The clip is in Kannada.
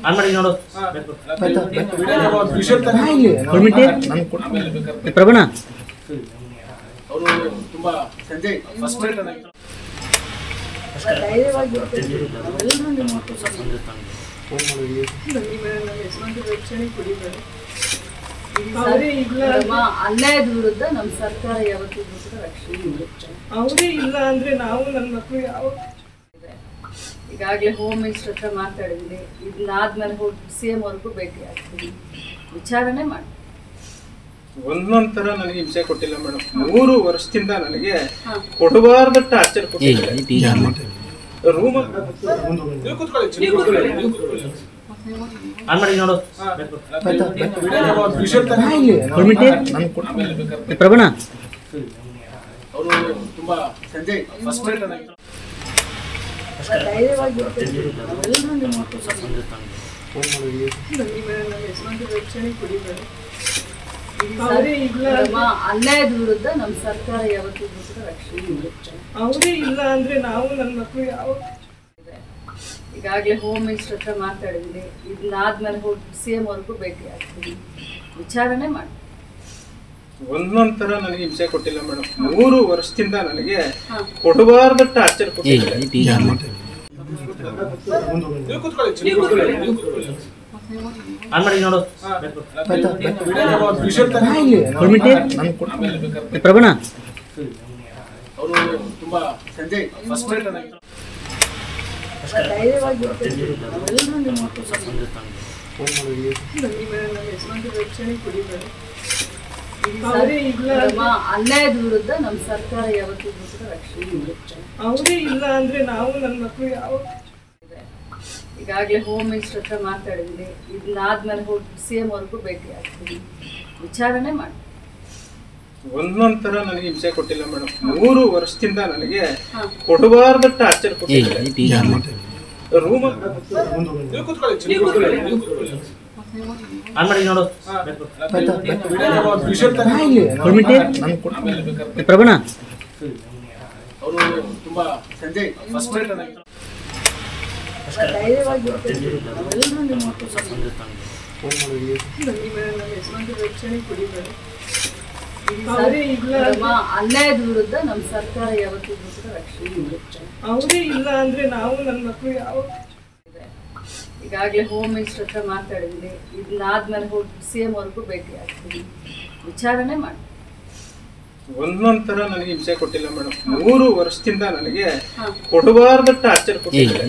ಆನ್ ಮಾಡಿ ನೋಡು ಪ್ರಭಣ ಅವರು ತುಂಬಾ ಸಂಜೆ ಫಸ್ಟ್ ಅನ್ಯಾಯದ ವಿರುದ್ಧ ನಮ್ಮ ಸರ್ಕಾರ ಯಾವತ್ತಿಗೂ ಕೂಡ ರಕ್ಷಣೆ ಅವರೇ ಇಲ್ಲ ಅಂದ್ರೆ ನಾವು ನನ್ನ ಮಕ್ಕಳು ಯಾವ ಈಗಾಗಲೇ ಹೋಮ್ ಮಿನಿಸ್ಟರ್ ಹತ್ರ ಮಾತಾಡಿದ್ದೀನಿ. ಇದನ್ನಾದ್ಮೇಲೆ ಹೋಗಿ CM ವರ್ಗೂ ಭೇಟಿ ಆಗ್ತೀನಿ, ವಿಚಾರಣೆ ಮಾಡಿ. ಒಂದೊಂಥರ ನನಗೆ ಹಿಂಸೆ ಕೊಟ್ಟಿಲ್ಲ ಮೇಡಮ್. 3 ವರ್ಷದಿಂದ ನನಗೆ ಕೊಡಬಾರ್ದ ಟಾರ್ಚರ್ ಕೊಟ್ಟಿದ್ದಾರೆ. ರೂಮ್ ಆನ್ ಮಾಡಿ ನೋಡು ಪ್ರಭಣ ಅವರು ತುಂಬಾ ಸಂಜೆ ಫಸ್ಟ್ ಅನ್ಯಾಯದ ವಿರುದ್ಧ ನಮ್ಮ ಸರ್ಕಾರ ಯಾವತ್ತಿಗೂ ಕೂಡ ರಕ್ಷಣೆ ಅವರೇ ಇಲ್ಲ ಅಂದ್ರೆ ನಾವು ನನ್ನ ಮಕ್ಕಳು ಯಾವ ಈಗಾಗಲೇ ಹೋಮ್ ಮಿನಿಸ್ಟರ್ ಹತ್ರ ಮಾತಾಡಿದ್ದೀನಿ. ಇದನ್ನಾದ್ಮೇಲೆ ಹೋಗಿ CM ವರ್ಗೂ ಭೇಟಿ ಆಗ್ತೀನಿ, ವಿಚಾರಣೆ ಮಾಡಿ. ಒಂದೊಂಥರ ನನಗೆ ಹಿಂಸೆ ಕೊಟ್ಟಿಲ್ಲ ಮೇಡಮ್. 3 ವರ್ಷದಿಂದ ನನಗೆ ಕೊಡಬಾರ್ದ ಟಾರ್ಚರ್ ಕೊಟ್ಟಿದ್ದಾರೆ. ಆನ್ ಮಾಡಿ ನೋಡು ಪ್ರಭಣ ಅವರು ತುಂಬಾ ಸಂಜೆ ಫಸ್ಟ್ ಅನ್ಯಾಯದ ವಿರುದ್ಧ ನಮ್ಮ ಸರ್ಕಾರ ಯಾವತ್ತಿಗೂ ಕೂಡ ರಕ್ಷಣೆ ಅವರೇ ಇಲ್ಲ ಅಂದ್ರೆ ನಾವು ನನ್ನ ಮಕ್ಕಳು ಯಾವ ಈಗಾಗಲೇ ಹೋಮ್ ಮಿನಿಸ್ಟರ್ ಹತ್ರ ಮಾತಾಡಿದ್ದೀನಿ. ಇದನ್ನಾದ್ಮೇಲೆ ಹೋಗಿ CM ವರ್ಗೂ ಭೇಟಿ ಆಗ್ತೀನಿ, ವಿಚಾರಣೆ ಮಾಡಿ. ಒಂದೊಂಥರ ನನಗೆ ಹಿಂಸೆ ಕೊಟ್ಟಿಲ್ಲ ಮೇಡಮ್. 3 ವರ್ಷದಿಂದ ನನಗೆ ಕೊಡಬಾರ್ದ ಟಾರ್ಚರ್ ಕೊಟ್ಟಿದ್ದಾರೆ. ರೂಮ್ ಆನ್ ಮಾಡಿ ನೋಡು ಪ್ರಭಣ ಅವರು ತುಂಬಾ ಸಂಜೆ ಫಸ್ಟ್ ಅನ್ಯಾಯದ ವಿರುದ್ಧ ನಮ್ಮ ಸರ್ಕಾರ ಯಾವತ್ತಿಗೂ ಕೂಡ ರಕ್ಷಣೆ ಅವರೇ ಇಲ್ಲ ಅಂದ್ರೆ ನಾವು ನನ್ನ ಮಕ್ಕಳು ಯಾವ ಈಗಾಗಲೇ ಹೋಮ್ ಮಿನಿಸ್ಟರ್ ಹತ್ರ ಮಾತಾಡಿದ್ದೀನಿ. ಇದನ್ನಾದ್ಮೇಲೆ ಹೋಗಿ CM ವರ್ಗೂ ಭೇಟಿ ಆಗ್ತೀನಿ, ವಿಚಾರಣೆ ಮಾಡಿ. ಒಂದೊಂಥರ ನನಗೆ ಹಿಂಸೆ ಕೊಟ್ಟಿಲ್ಲ ಮೇಡಮ್. 3 ವರ್ಷದಿಂದ ನನಗೆ ಕೊಡಬಾರ್ದ ಟಾರ್ಚರ್ ಕೊಟ್ಟಿದ್ದಾರೆ.